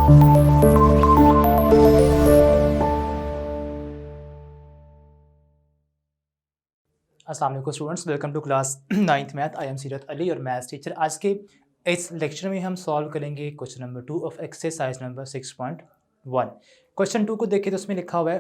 अस्सलाम वालेकुम students, welcome to class 9th math. I am Seerat Ali और मैथ्स टीचर। आज के इस लेक्चर में हम सॉल्व करेंगे question number 2 of exercise number 6.1। Question 2 को देखें तो उसमें लिखा हुआ है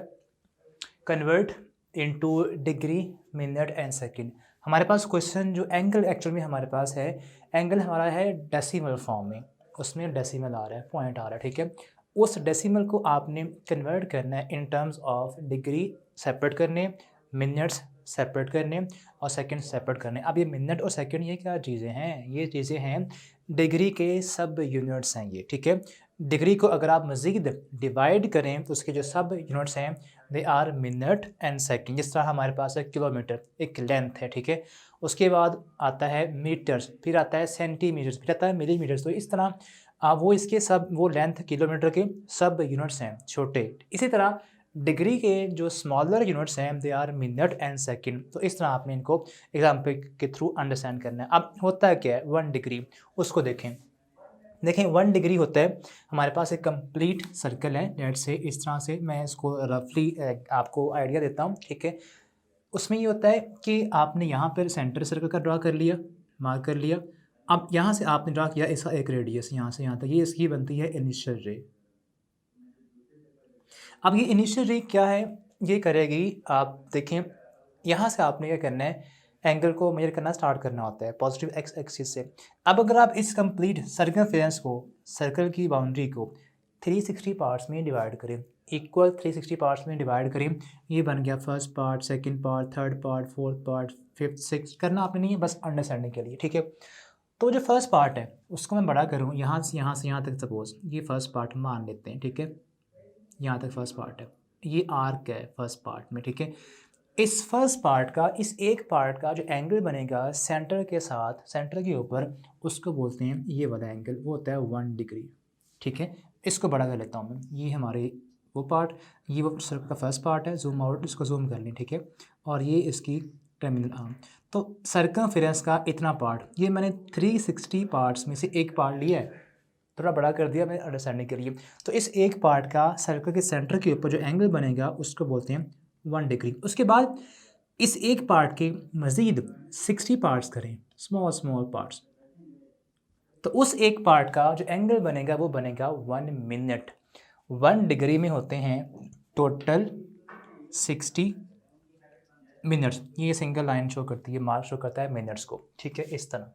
convert into degree, minute and second. हमारे पास क्वेश्चन जो एंगल एक्चुअल में हमारे पास है, एंगल हमारा है डेसिमल फॉर्म में, उसमें डेसिमल आ रहा है, पॉइंट आ रहा है, ठीक है। उस डेसिमल को आपने कन्वर्ट करना है in terms of degree separate करने, मिनट्स सेपरेट करने और सेकंड सेपरेट करने। अब ये मिनट और सेकंड ये क्या चीज़ें हैं? ये चीज़ें हैं डिग्री के सब यूनिट्स हैं ये, ठीक है। डिग्री को अगर आप मज़ीद डिवाइड करें तो उसके जो सब यूनिट्स हैं they are minute and second. जिस तरह हमारे पास है किलोमीटर, एक लेंथ है, ठीक है। उसके बाद आता है मीटर्स, फिर आता है सेंटीमीटर्स, फिर आता है मिलीमीटर्स। तो इस तरह वो इसके सब वो लेंथ किलोमीटर के सब यूनिट्स हैं छोटे। इसी तरह डिग्री के जो स्मॉलर यूनिट्स हैं they are minute and second. तो इस तरह आपने इनको एग्जाम्पल के थ्रू अंडरस्टैंड करना है। अब होता है क्या है 1 डिग्री, उसको देखें 1 डिग्री होता है हमारे पास एक कंप्लीट सर्कल है। लेट्स से इस तरह से मैं इसको रफली आपको आइडिया देता हूँ, ठीक है। उसमें ये होता है कि आपने यहाँ पर सेंटर सर्कल का ड्रा कर लिया, मार्क कर लिया। अब यहाँ से आपने ड्रा किया इसका एक रेडियस, यहाँ से यहाँ तक, ये इसकी बनती है इनिशियल रे। अब ये इनिशियल रे क्या है, ये करेगी, आप देखें यहाँ से आपने क्या करना है, एंगल को मेजर करना स्टार्ट करना होता है पॉजिटिव एक्स एक्सिस से। अब अगर आप इस कंप्लीट सर्कमफेरेंस को, सर्कल की बाउंड्री को 360 पार्ट्स में डिवाइड करें, इक्वल 360 पार्ट्स में डिवाइड करें, ये बन गया first part, second part, third part, fourth part, fifth, six. करना आपने नहीं है, बस अंडरस्टैंडिंग के लिए, ठीक है। तो जो फर्स्ट पार्ट है उसको मैं बड़ा करूँ, यहाँ से यहाँ तक, सपोज ये फर्स्ट पार्ट मान लेते हैं, ठीक है। यहाँ तक फर्स्ट पार्ट है, ये आर्क है फर्स्ट पार्ट में, ठीक है। इस फर्स्ट पार्ट का, इस एक पार्ट का जो एंगल बनेगा सेंटर के साथ, सेंटर के ऊपर, उसको बोलते हैं, ये वाला एंगल वो होता है 1 डिग्री, ठीक है। इसको बड़ा कर लेता हूँ मैं, ये हमारे वो पार्ट, ये वो सर्कल का फर्स्ट पार्ट है, जूम आउट, इसको जूम कर लें, ठीक है। और ये इसकी टर्मिनल आर्म। तो सर्कमफेरेंस का इतना पार्ट, ये मैंने 360 पार्ट्स में से एक पार्ट लिया है, थोड़ा बड़ा कर दिया मैं अंडरस्टैंडिंग के लिए। तो इस एक पार्ट का सर्कल के सेंटर के ऊपर जो एंगल बनेगा उसको बोलते हैं 1 डिग्री। उसके बाद इस एक पार्ट के मज़ीद 60 पार्ट्स करें, स्मॉल स्मॉल पार्ट्स, तो उस एक पार्ट का जो एंगल बनेगा वो बनेगा 1 मिनट। 1 डिग्री में होते हैं टोटल 60 मिनट्स। ये सिंगल लाइन शो करती है, मार्क शो करता है मिनट्स को, ठीक है, इस तरह।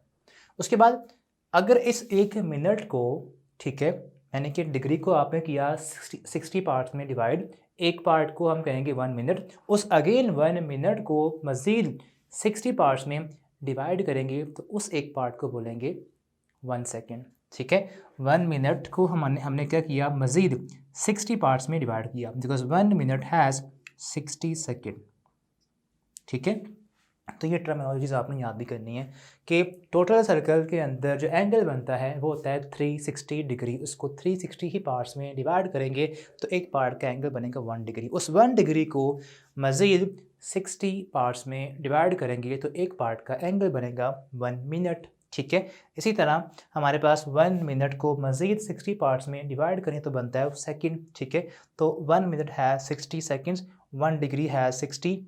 उसके बाद अगर इस एक मिनट को, ठीक है, यानी कि डिग्री को आपने किया 60 पार्ट्स में डिवाइड, एक पार्ट को हम कहेंगे 1 मिनट, उस अगेन 1 मिनट को मज़ीद 60 पार्ट्स में डिवाइड करेंगे तो उस एक पार्ट को बोलेंगे 1 सेकेंड, ठीक है। 1 मिनट को हमने क्या किया, मज़ीद 60 पार्ट्स में डिवाइड किया, बिकॉज 1 मिनट हैज़ 60 सेकेंड, ठीक है। तो ये टर्मिनोलॉजीज आपने याद भी करनी है कि टोटल सर्कल के अंदर जो एंगल बनता है वो होता है 360 डिग्री। उसको 360 ही पार्ट्स में डिवाइड करेंगे तो एक पार्ट का एंगल बनेगा 1 डिग्री। उस 1 डिग्री को मज़ीद 60 पार्ट्स में डिवाइड करेंगे तो एक पार्ट का एंगल बनेगा 1 मिनट, ठीक है। इसी तरह हमारे पास 1 मिनट को मज़ीद 60 पार्ट्स में डिवाइड करें तो बनता है सेकंड, ठीक है। तो 1 मिनट है 60 सेकंड्स, 1 डिग्री है 60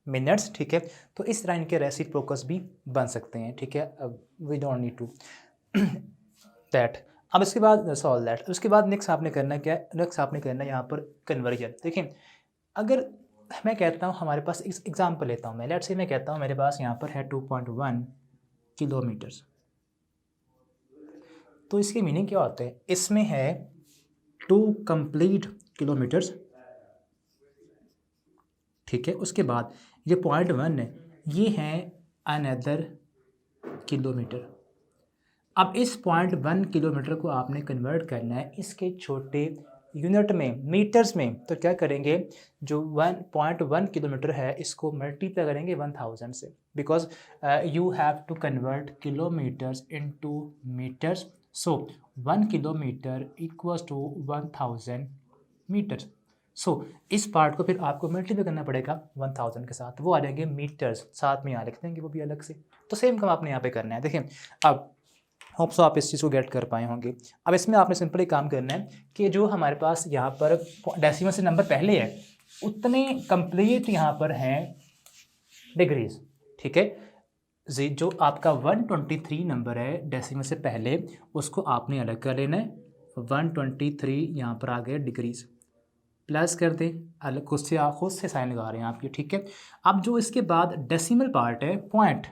मिनट्स, ठीक है। तो इस तरह इनके रेसिप्रोकल्स भी बन सकते हैं, ठीक है। अब we don't need to that. अब इसके बाद सॉल्व दैट। उसके बाद नेक्स्ट आपने करना क्या है, नेक्स्ट आपने करना है यहाँ पर कन्वर्जन। देखिए अगर मैं कहता हूँ, हमारे पास इस एग्जाम्पल लेता हूँ मैं, लेट्स से मैं कहता हूँ मेरे पास यहाँ पर है 2.1 किलोमीटर्स। तो इसकी मीनिंग क्या होता है, इसमें है 2 कंप्लीट किलोमीटर्स, ठीक है। उसके बाद ये 0.1 है, ये है अनदर किलोमीटर। अब इस 0.1 किलोमीटर को आपने कन्वर्ट करना है इसके छोटे यूनिट में, मीटर्स में। तो क्या करेंगे, जो 1.1 किलोमीटर है इसको मल्टीप्लाई करेंगे 1000 से, because you have to convert kilometres into metres. So 1 kilometre equals to 1000 metres. So इस पार्ट को फिर आपको मल्टीप्लाई करना पड़ेगा 1000 के साथ, वो आ जाएंगे मीटर्स, साथ में यहाँ लिख देंगे वो भी अलग से। तो सेम काम आपने यहाँ पे करना है। देखिए अब होप सो आप इस चीज़ को गेट कर पाए होंगे। अब इसमें आपने सिंपली काम करना है कि जो हमारे पास यहाँ पर डेसिमल से नंबर पहले है उतने कंप्लीट यहाँ पर हैं डिग्रीज, ठीक है। जो आपका 123 नंबर है डेसिमल से पहले उसको आपने अलग कर लेना है। 123 यहाँ पर आ गए डिग्रीज, प्लस कर दें, अलग खुद से साइन लगा रहे हैं आप ये, ठीक है। अब जो इसके बाद डेसिमल पार्ट है पॉइंट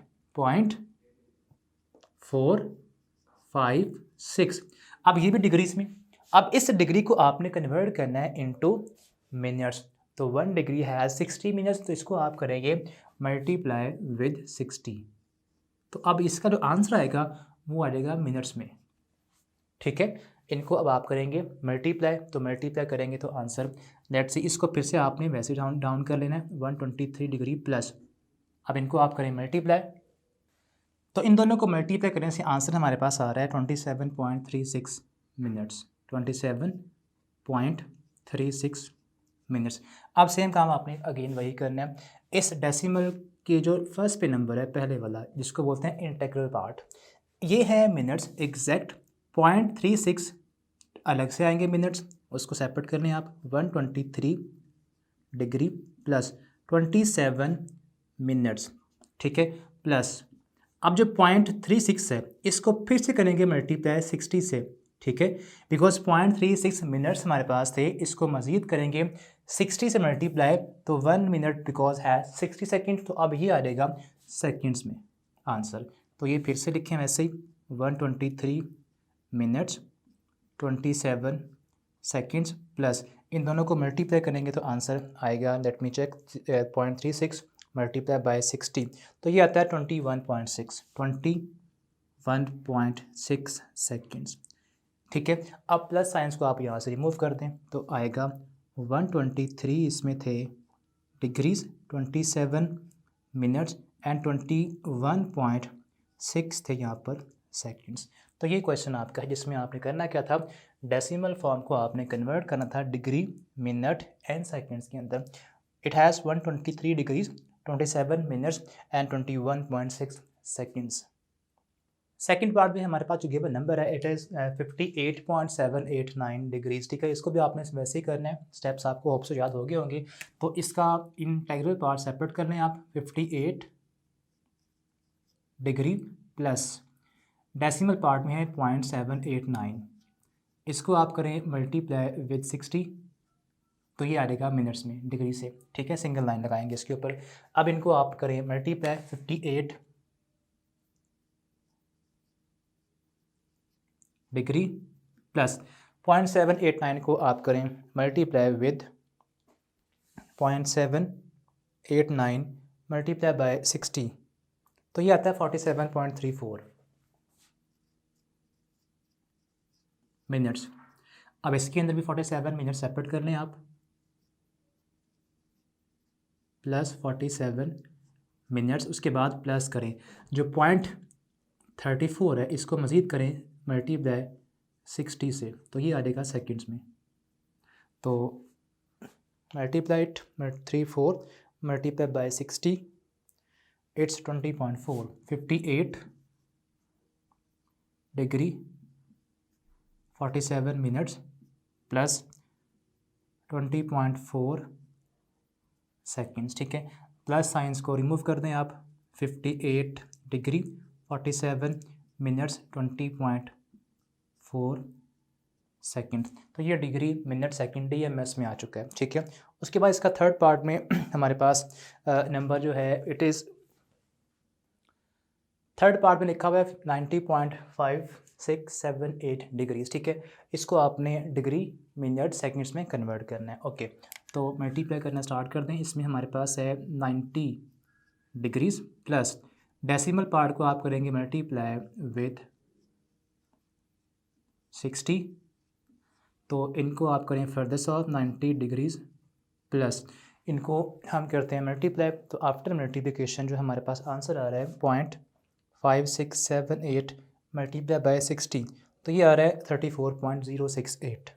456, अब ये भी डिग्रीज में। अब इस डिग्री को आपने कन्वर्ट करना है इनटू मिनट्स। तो 1 डिग्री है 60 मिनट्स, तो इसको आप करेंगे मल्टीप्लाई विद 60। तो अब इसका जो आंसर आएगा वो आ जाएगा मिनट्स में, ठीक है। इनको अब आप करेंगे मल्टीप्लाई, तो मल्टीप्लाई करेंगे तो आंसर लेट्स सी, इसको फिर से आपने वैसे डाउन कर लेना है 123 डिग्री प्लस, अब इनको आप करें मल्टीप्लाई, तो इन दोनों को मल्टीप्लाई करने से आंसर हमारे पास आ रहा है 27.36 मिनट्स, 27.36 मिनट्स। अब सेम काम आपने अगेन वही करना है। इस डेसिमल के जो फर्स्ट पे नंबर है पहले वाला जिसको बोलते हैं इंटीग्रल पार्ट, ये है मिनट्स एग्जैक्ट। 0.36 अलग से आएंगे मिनट्स, उसको सेपरेट करने आप 123 डिग्री प्लस 27 मिनट्स, ठीक है, प्लस अब जो 0.36 है इसको फिर से करेंगे मल्टीप्लाई 60 से, ठीक है, बिकॉज 0.36 मिनट्स हमारे पास थे, इसको मज़ीद करेंगे 60 से मल्टीप्लाई, तो 1 मिनट बिकॉज है 60 सेकेंड, तो अब ये आ जाएगा सेकेंड्स में आंसर। तो ये फिर से लिखें वैसे ही 123 मिनट्स 27 सेकेंड्स प्लस इन दोनों को मल्टीप्लाई करेंगे तो आंसर आएगा, let me check, 0.36 multiply by 60, तो ये आता है 21.6 सेकेंड्स, ठीक है। अब प्लस साइंस को आप यहाँ से रिमूव कर दें तो आएगा 123 इसमें थे डिग्रीज, 27 मिनट्स एंड 21.6 थे यहाँ पर सेकेंड्स। तो ये क्वेश्चन आपका है जिसमें आपने करना क्या था, डेसिमल फॉर्म को आपने कन्वर्ट करना था डिग्री, मिनट एंड सेकेंड्स के अंदर। It has 123 degrees, 27 minutes and 21.6 seconds. Second part में हमारे पास जो गिवन नंबर है इट इज़ 58.789 डिग्रीज, ठीक है। इसको भी आपने वैसे ही करना है, स्टेप्स आपको होप से याद हो गए होंगे। तो इसका इंटीग्रल पार्ट सेपरेट कर लें आप, 58 डिग्री प्लस डेसिमल पार्ट में है 0.789, इसको आप करें मल्टीप्लाई विद 60, तो ये आ जाएगा मिनट्स में डिग्री से, ठीक है। सिंगल लाइन लगाएंगे इसके ऊपर। अब इनको आप करें मल्टीप्लाई 58 डिग्री प्लस 0.789 को आप करें मल्टीप्लाई विद 0.789 मल्टीप्लाई बाय 60, तो ये आता है 47.34 मिनट्स। अब इसके अंदर भी 47 मिनट सेपरेट कर लें आप, प्लस 47 मिनट्स, उसके बाद प्लस करें जो 0.34 है इसको मज़ीद करें मल्टीप्लाई 60 से, तो ये आ जाएगा सेकेंड्स में। तो multiplied 34 multiply by 60 it's 20.4, 58 degree 47 minutes plus 20.4 seconds, ठीक है। प्लस साइंस को रिमूव कर दें आप, 58 डिग्री 47 मिनट्स 20.4 सेकेंड, तो ये डिग्री मिनट सेकेंड DMS में आ चुका है, ठीक है। उसके बाद इसका थर्ड पार्ट में हमारे पास नंबर जो है इट इज़ थर्ड पार्ट में लिखा हुआ है 90.5678 डिग्रीज, ठीक है। इसको आपने डिग्री मिनट सेकेंड्स में कन्वर्ट करना है, ओके। तो मल्टीप्लाई करना स्टार्ट कर दें। इसमें हमारे पास है 90 डिग्रीज प्लस डेसिमल पार्ट को आप करेंगे मल्टीप्लाई विद 60, तो इनको आप करें फर्दर सॉल्व 90 डिग्रीज प्लस इनको हम करते हैं मल्टीप्लाई, तो आफ्टर मल्टीप्लिकेशन जो हमारे पास आंसर आ रहा है 0.5678 मल्टीप्लाई बाय 60, तो ये आ रहा है 34.068,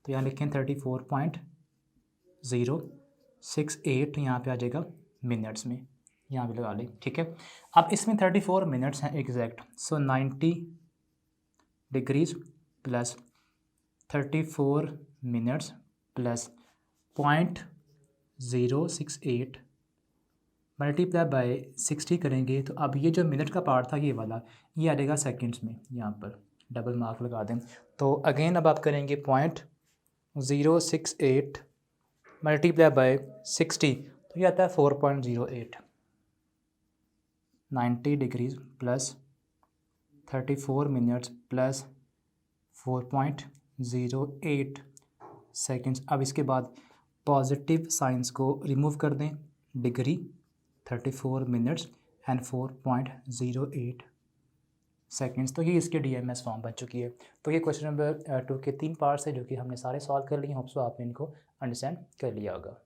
तो यहाँ लिखें 34.068, यहाँ पे आ जाएगा मिनट्स में, यहाँ भी लगा लें, ठीक है। अब इसमें 34 मिनट्स हैं exact, so 90 degrees plus 34 minutes plus 0.068 multiply by 60 करेंगे तो अब ये जो मिनट का पार्ट था ये वाला, ये आ जाएगा सेकेंड्स में, यहाँ पर डबल मार्क लगा दें। तो अगेन अब आप करेंगे 0.068 मल्टीप्लाई बाय 60, तो ये आता है 4.08। 90 degrees plus 34 minutes plus 4.08 seconds. अब इसके बाद पॉजिटिव साइंस को रिमूव कर दें, डिग्री 34 मिनट्स एंड 4.08 सेकेंड्स। तो ये इसके DMS फॉर्म बन चुकी है। तो ये क्वेश्चन नंबर 2 के 3 पार्ट्स है जो कि हमने सारे सॉल्व कर लिए। होप्स आपने इनको अंडरस्टैंड कर लिया होगा।